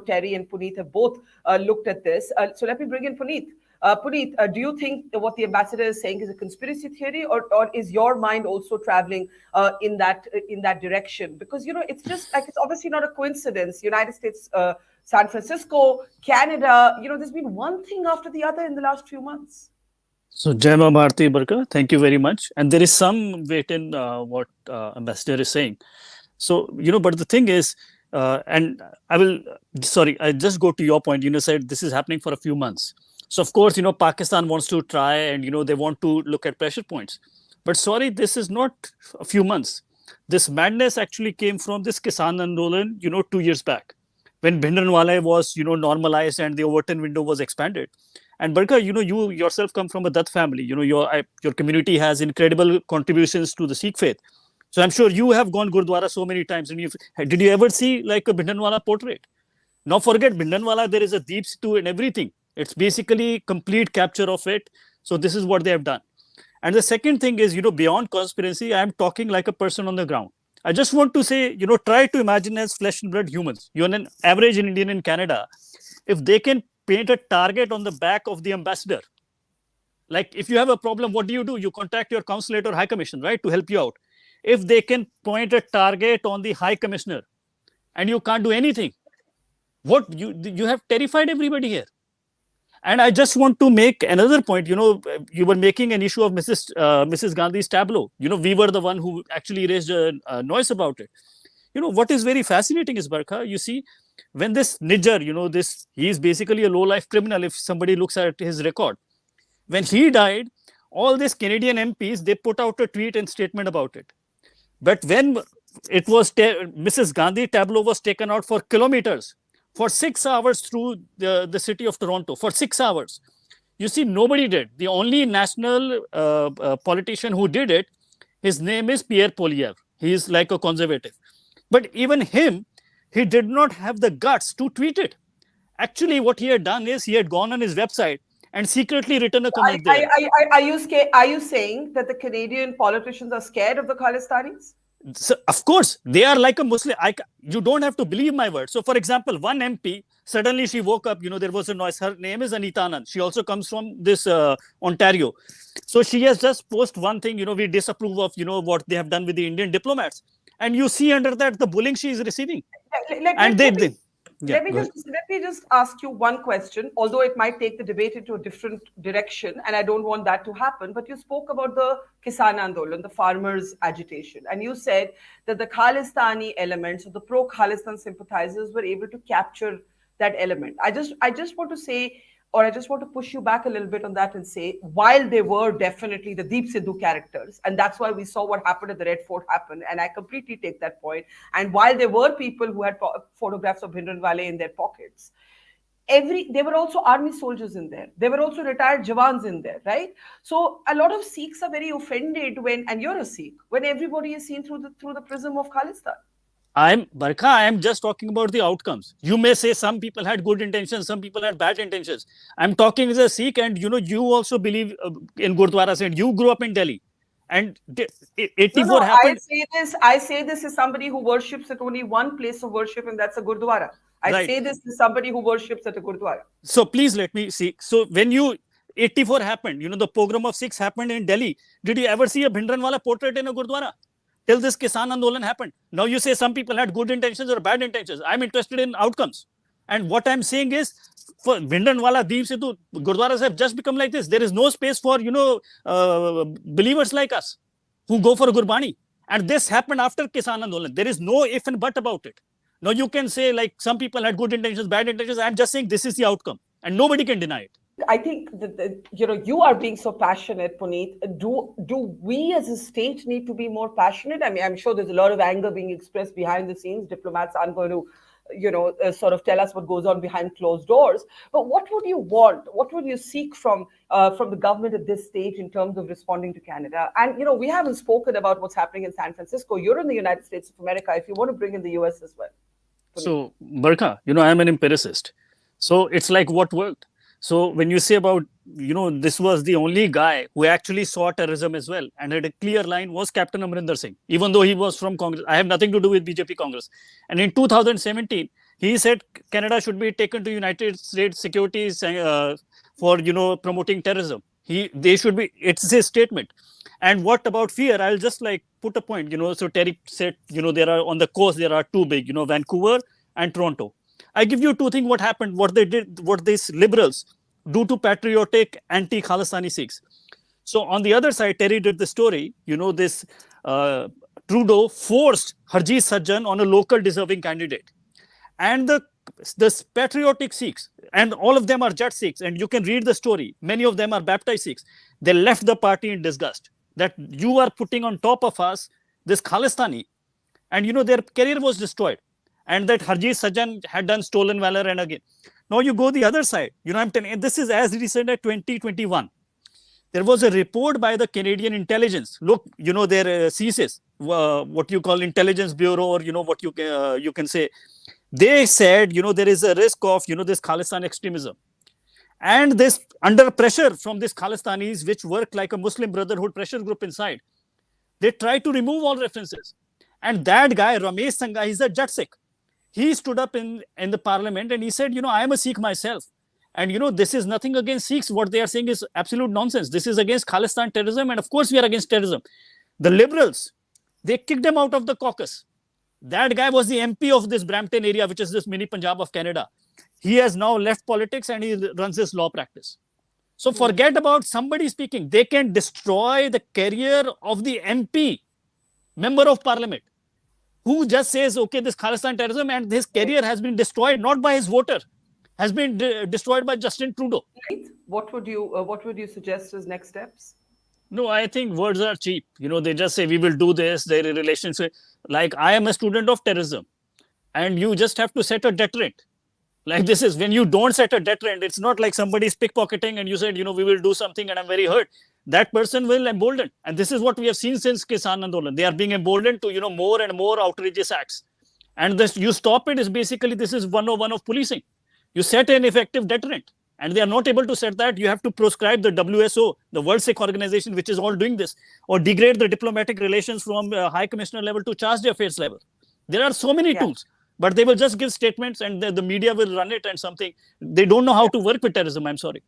Terry and Puneet have both looked at this. So let me bring in Puneet. Puneet, do you think that what the ambassador is saying is a conspiracy theory, or is your mind also traveling in that direction? Because it's just like, it's obviously not a coincidence. United States, San Francisco, Canada. There's been one thing after the other in the last few months. So, Jai Ma Bharti, Barkha, thank you very much. And there is some weight in what Ambassador is saying. So, but the thing is, and I just go to your point. Said this is happening for a few months. So, of course, Pakistan wants to try, and, they want to look at pressure points. But sorry, this is not a few months. This madness actually came from this Kisan Andolan, 2 years back, when Bhindranwale was, normalized and the Overton window was expanded. And Barkha, you yourself come from a Dutt family. Your community has incredible contributions to the Sikh faith. So I'm sure you have gone Gurdwara so many times. And did you ever see like a Bhindranwala portrait? Now forget Bhindranwala, there is a deep stew and everything. It's basically complete capture of it. So this is what they have done. And the second thing is, beyond conspiracy, I am talking like a person on the ground. I just want to say, try to imagine as flesh and blood humans. You're an average Indian in Canada. If they can paint a target on the back of the ambassador, like if you have a problem, what do? You contact your consulate or high commission, right, to help you out. If they can point a target on the high commissioner and you can't do anything, what you have terrified everybody here. And I just want to make another point. You were making an issue of Mrs. Gandhi's tableau. We were the one who actually raised a noise about it. What is very fascinating is, Barkha, you see, when this Nijjar, he is basically a low-life criminal if somebody looks at his record. When he died, all these Canadian MPs, they put out a tweet and statement about it. But when it was, Mrs. Gandhi tableau was taken out for kilometers, for 6 hours through the city of Toronto, for 6 hours. You see, nobody did. The only national politician who did it, his name is Pierre Poilievre. He is like a conservative. But even him, he did not have the guts to tweet it. Actually, what he had done is he had gone on his website and secretly written a comment there. Are you saying that the Canadian politicians are scared of the Khalistanis? So, of course, they are like a Muslim. You don't have to believe my word. So, for example, one MP, suddenly she woke up, there was a noise. Her name is Anita Anand. She also comes from this Ontario. So, she has just posted one thing, we disapprove of, what they have done with the Indian diplomats. And you see under that the bullying she is receiving. Let me just ask you one question, although it might take the debate into a different direction, and I don't want that to happen. But you spoke about the Kisan Andolan, the farmers' agitation, and you said that the Khalistani elements, or the pro-Khalistan sympathizers, were able to capture that element. I just want to say, or I just want to push you back a little bit on that and say, while they were definitely the Deep Sidhu characters, and that's why we saw what happened at the Red Fort happen, and I completely take that point. And while there were people who had photographs of Bhindranwale in their pockets, there were also army soldiers in there. There were also retired Jawans in there, right? So a lot of Sikhs are very offended and you're a Sikh, when everybody is seen through the prism of Khalistan. Barkha, I am just talking about the outcomes. You may say some people had good intentions, some people had bad intentions. I'm talking as a Sikh, and you also believe in Gurdwaras, and you grew up in Delhi. And 84 happened. I say this as somebody who worships at only one place of worship, and that's a Gurdwara. I say this as somebody who worships at a Gurdwara. So please let me see. So when 84 happened, the pogrom of Sikhs happened in Delhi. Did you ever see a Bhindranwala portrait in a Gurdwara? Till this Kisan Andolan happened. Now you say some people had good intentions or bad intentions. I'm interested in outcomes. And what I'm saying is, for Bhindranwala, Deep Sidhu, Gurdwaras have just become like this. There is no space for, believers like us who go for Gurbani. And this happened after Kisan Andolan. There is no if and but about it. Now you can say like some people had good intentions, bad intentions. I'm just saying this is the outcome. And nobody can deny it. I think that you are being so passionate, Puneet. Do we as a state need to be more passionate? I mean, I'm sure there's a lot of anger being expressed behind the scenes. Diplomats aren't going to, sort of tell us what goes on behind closed doors. But what would you want? What would you seek from the government at this stage in terms of responding to Canada? And we haven't spoken about what's happening in San Francisco. You're in the United States of America. If you want to bring in the US as well. Puneet. So, Barkha, I'm an empiricist. So it's like what worked. So when you say about, this was the only guy who actually saw terrorism as well and had a clear line, was Captain Amrinder Singh, even though he was from Congress. I have nothing to do with BJP Congress. And in 2017, He said Canada should be taken to United States securities for promoting terrorism. They should be. It's his statement. And what about fear? I'll just like put a point. So Terry said there are on the coast there are two big Vancouver and Toronto. I give you two things. What happened? What they did? What these liberals do to patriotic anti-Khalistani Sikhs. So on the other side, Terry did the story. This Trudeau forced Harjit Sajjan on a local deserving candidate. And the patriotic Sikhs, and all of them are Jat Sikhs, and you can read the story. Many of them are baptized Sikhs. They left the party in disgust that you are putting on top of us this Khalistani. And their career was destroyed. And that Harjit Sajjan had done stolen valor and again. Now you go the other side. I'm telling you, this is as recent as 2021. There was a report by the Canadian intelligence. Look, their CSIS, what you call intelligence bureau, or what you can say. They said, there is a risk of, this Khalistan extremism. And this under pressure from these Khalistanis, which work like a Muslim Brotherhood pressure group inside, they try to remove all references. And that guy, Ramesh Sangha, he's a Jat Sikh. He stood up in the parliament and he said, I am a Sikh myself. And, this is nothing against Sikhs. What they are saying is absolute nonsense. This is against Khalistan terrorism. And of course, we are against terrorism. The liberals, they kicked him out of the caucus. That guy was the MP of this Brampton area, which is this mini Punjab of Canada. He has now left politics and he runs his law practice. So forget about somebody speaking. They can destroy the career of the MP, member of parliament, who just says, okay, this Khalistan terrorism, and his career has been destroyed, not by his voter, has been destroyed by Justin Trudeau. What would you suggest as next steps? No, I think words are cheap. They just say, we will do this, their relationship. Like, I am a student of terrorism. And you just have to set a deterrent. Like this is, when you don't set a deterrent, it's not like somebody's pickpocketing and you said, we will do something and I'm very hurt. That person will embolden. And this is what we have seen since Kisan Andolan. They are being emboldened to, more and more outrageous acts. And this, you stop it is basically, this is 101 of policing. You set an effective deterrent. And they are not able to set that. You have to proscribe the WSO, the World Sikh Organization, which is all doing this, or degrade the diplomatic relations from High Commissioner level to Charge Affairs level. There are so many tools, but they will just give statements and the media will run it and something. They don't know how to work with terrorism. I'm sorry.